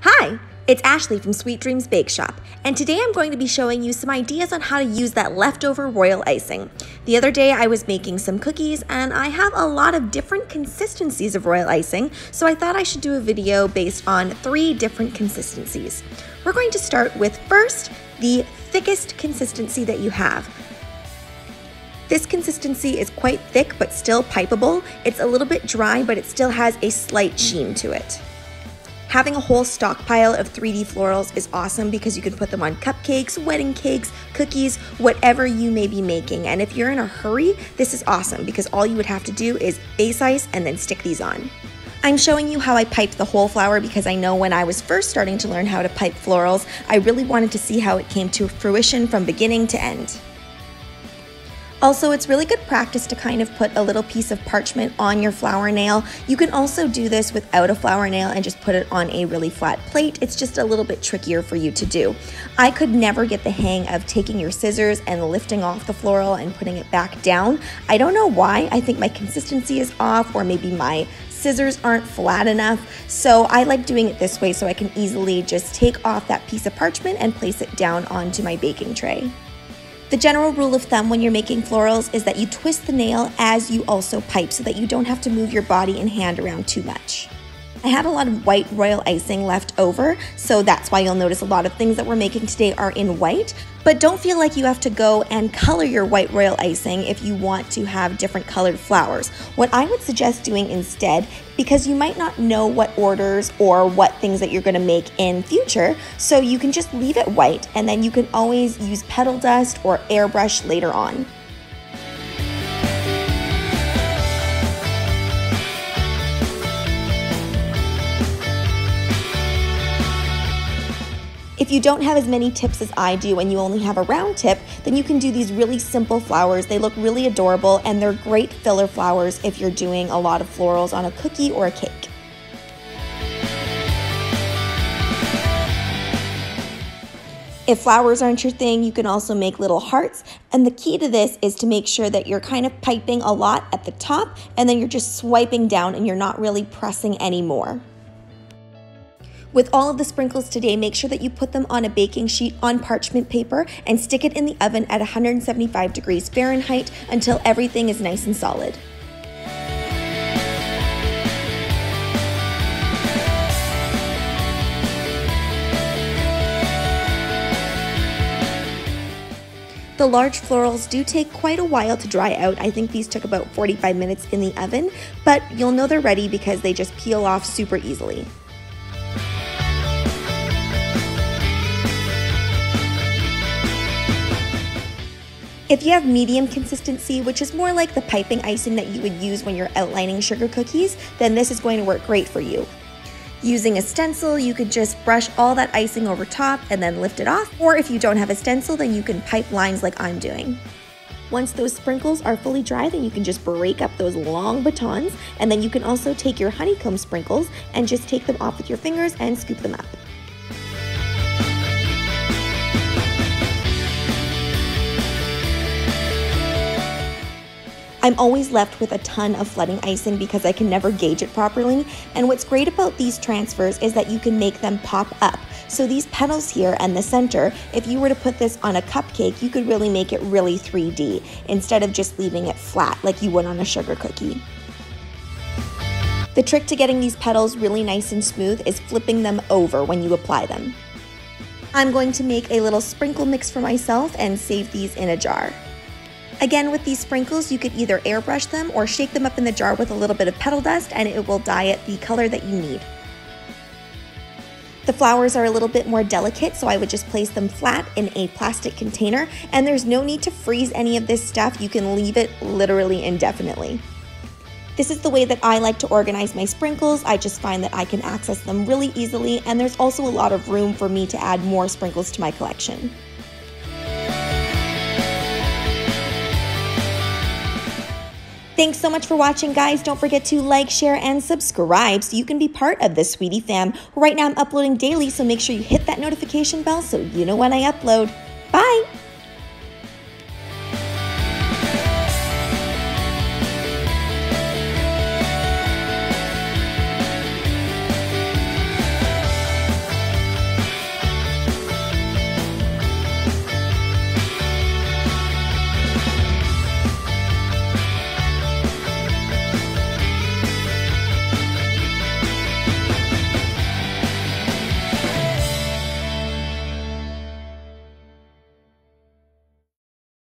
Hi, it's Ashleigh from Sweet Dreams Bake Shop, and today I'm going to be showing you some ideas on how to use that leftover royal icing. The other day I was making some cookies and I have a lot of different consistencies of royal icing, so I thought I should do a video based on 3 different consistencies. We're going to start with first, the thickest consistency that you have. This consistency is quite thick but still pipeable. It's a little bit dry, but it still has a slight sheen to it. Having a whole stockpile of 3D florals is awesome because you can put them on cupcakes, wedding cakes, cookies, whatever you may be making. And if you're in a hurry, this is awesome because all you would have to do is base ice and then stick these on. I'm showing you how I piped the whole flower because I know when I was first starting to learn how to pipe florals, I really wanted to see how it came to fruition from beginning to end. Also, it's really good practice to kind of put a little piece of parchment on your flower nail. You can also do this without a flower nail and just put it on a really flat plate. It's just a little bit trickier for you to do. I could never get the hang of taking your scissors and lifting off the floral and putting it back down. I don't know why. I think my consistency is off, or maybe my scissors aren't flat enough. So I like doing it this way so I can easily just take off that piece of parchment and place it down onto my baking tray. The general rule of thumb when you're making florals is that you twist the nail as you also pipe so that you don't have to move your body and hand around too much. I had a lot of white royal icing left over, so that's why you'll notice a lot of things that we're making today are in white, but don't feel like you have to go and color your white royal icing if you want to have different colored flowers. What I would suggest doing instead, because you might not know what orders or what things that you're going to make in future, so you can just leave it white and then you can always use petal dust or airbrush later on. If you don't have as many tips as I do and you only have a round tip, then you can do these really simple flowers. They look really adorable and they're great filler flowers if you're doing a lot of florals on a cookie or a cake. If flowers aren't your thing, you can also make little hearts, and the key to this is to make sure that you're kind of piping a lot at the top and then you're just swiping down and you're not really pressing anymore. With all of the sprinkles today, make sure that you put them on a baking sheet on parchment paper and stick it in the oven at 175 degrees Fahrenheit until everything is nice and solid. The large florals do take quite a while to dry out. I think these took about 45 minutes in the oven, but you'll know they're ready because they just peel off super easily. If you have medium consistency, which is more like the piping icing that you would use when you're outlining sugar cookies, then this is going to work great for you. Using a stencil, you could just brush all that icing over top and then lift it off, or if you don't have a stencil, then you can pipe lines like I'm doing. Once those sprinkles are fully dry, then you can just break up those long batons, and then you can also take your honeycomb sprinkles and just take them off with your fingers and scoop them up. I'm always left with a ton of flooding icing because I can never gauge it properly, and what's great about these transfers is that you can make them pop up. So these petals here and the center, if you were to put this on a cupcake, you could really make it really 3D instead of just leaving it flat like you would on a sugar cookie. The trick to getting these petals really nice and smooth is flipping them over when you apply them. I'm going to make a little sprinkle mix for myself and save these in a jar. Again, with these sprinkles, you could either airbrush them or shake them up in the jar with a little bit of petal dust and it will dye it the color that you need. The flowers are a little bit more delicate, so I would just place them flat in a plastic container, and there's no need to freeze any of this stuff. You can leave it literally indefinitely. This is the way that I like to organize my sprinkles. I just find that I can access them really easily, and there's also a lot of room for me to add more sprinkles to my collection. Thanks so much for watching, guys. Don't forget to like, share, and subscribe so you can be part of the Sweetie fam. Right now I'm uploading daily, so make sure you hit that notification bell so you know when I upload.